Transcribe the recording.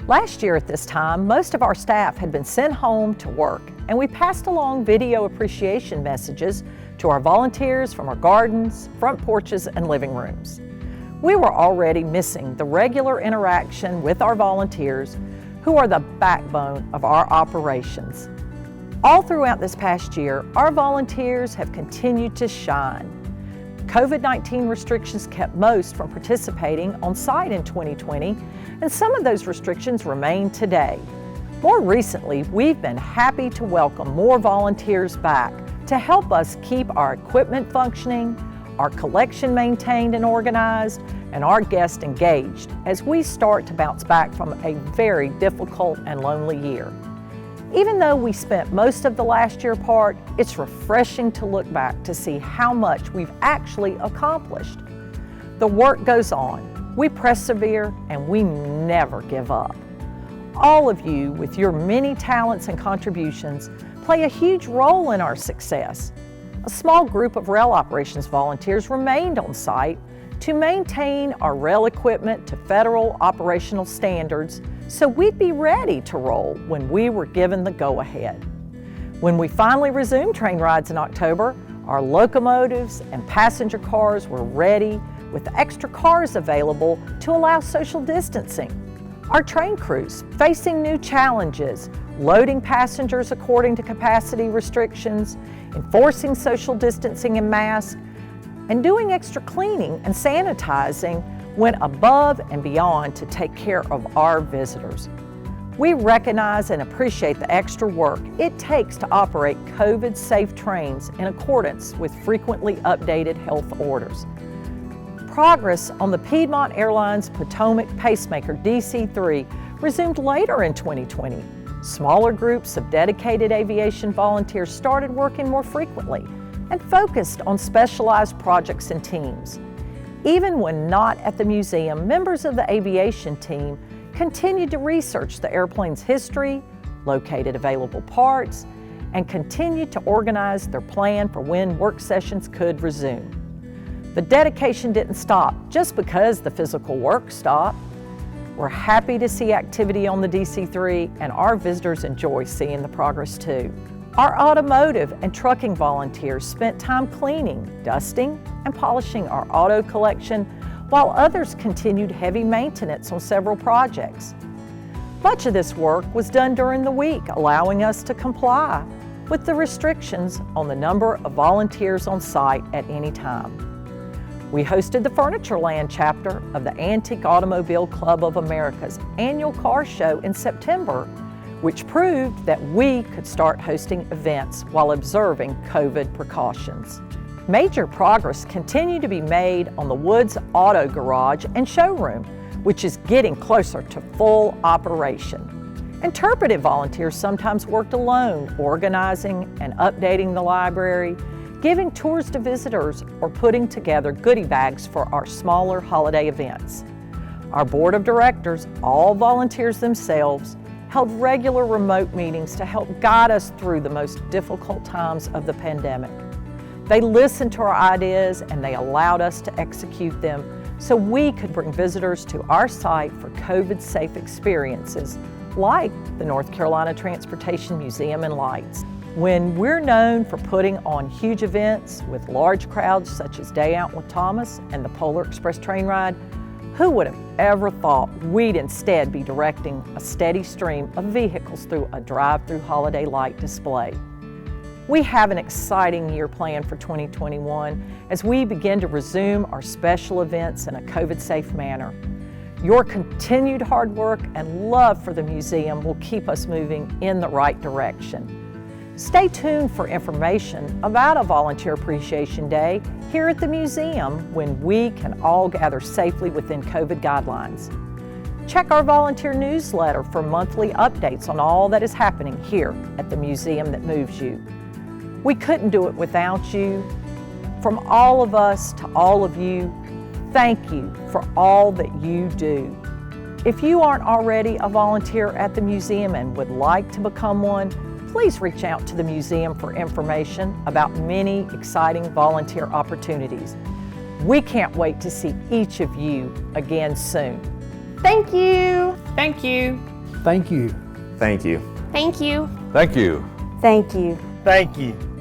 Last year at this time, most of our staff had been sent home to work, and we passed along video appreciation messages to our volunteers from our gardens, front porches, and living rooms. We were already missing the regular interaction with our volunteers, who are the backbone of our operations. All throughout this past year, our volunteers have continued to shine. COVID-19 restrictions kept most from participating on site in 2020, and some of those restrictions remain today. More recently, we've been happy to welcome more volunteers back to help us keep our equipment functioning, our collection maintained and organized, and our guests engaged as we start to bounce back from a very difficult and lonely year. Even though we spent most of the last year apart, it's refreshing to look back to see how much we've actually accomplished. The work goes on, we persevere, and we never give up. All of you, with your many talents and contributions, play a huge role in our success. A small group of rail operations volunteers remained on site to maintain our rail equipment to federal operational standards so we'd be ready to roll when we were given the go-ahead. When we finally resumed train rides in October, our locomotives and passenger cars were ready with extra cars available to allow social distancing. Our train crews, facing new challenges, loading passengers according to capacity restrictions, enforcing social distancing and masks, and doing extra cleaning and sanitizing, went above and beyond to take care of our visitors. We recognize and appreciate the extra work it takes to operate COVID-safe trains in accordance with frequently updated health orders. Progress on the Piedmont Airlines Potomac Pacemaker DC-3 resumed later in 2020. Smaller groups of dedicated aviation volunteers started working more frequently and focused on specialized projects and teams. Even when not at the museum, members of the aviation team continued to research the airplane's history, located available parts, and continued to organize their plan for when work sessions could resume. The dedication didn't stop just because the physical work stopped. We're happy to see activity on the DC-3, and our visitors enjoy seeing the progress too. Our automotive and trucking volunteers spent time cleaning, dusting, and polishing our auto collection, while others continued heavy maintenance on several projects. Much of this work was done during the week, allowing us to comply with the restrictions on the number of volunteers on site at any time. We hosted the Furnitureland chapter of the Antique Automobile Club of America's annual car show in September, which proved that we could start hosting events while observing COVID precautions. Major progress continued to be made on the Woods Auto Garage and Showroom, which is getting closer to full operation. Interpretive volunteers sometimes worked alone, organizing and updating the library, giving tours to visitors, or putting together goodie bags for our smaller holiday events. Our board of directors, all volunteers themselves, held regular remote meetings to help guide us through the most difficult times of the pandemic. They listened to our ideas and they allowed us to execute them so we could bring visitors to our site for COVID-safe experiences like the North Carolina Transportation Museum and Lights. When we're known for putting on huge events with large crowds such as Day Out with Thomas and the Polar Express train ride, who would have ever thought we'd instead be directing a steady stream of vehicles through a drive-through holiday light display? We have an exciting year planned for 2021 as we begin to resume our special events in a COVID-safe manner. Your continued hard work and love for the museum will keep us moving in the right direction. Stay tuned for information about a Volunteer Appreciation Day here at the museum when we can all gather safely within COVID guidelines. Check our volunteer newsletter for monthly updates on all that is happening here at the museum that moves you. We couldn't do it without you. From all of us to all of you, thank you for all that you do. If you aren't already a volunteer at the museum and would like to become one, please reach out to the museum for information about many exciting volunteer opportunities. We can't wait to see each of you again soon. Thank you. Thank you. Thank you. Thank you. Thank you. Thank you. Thank you. Thank you.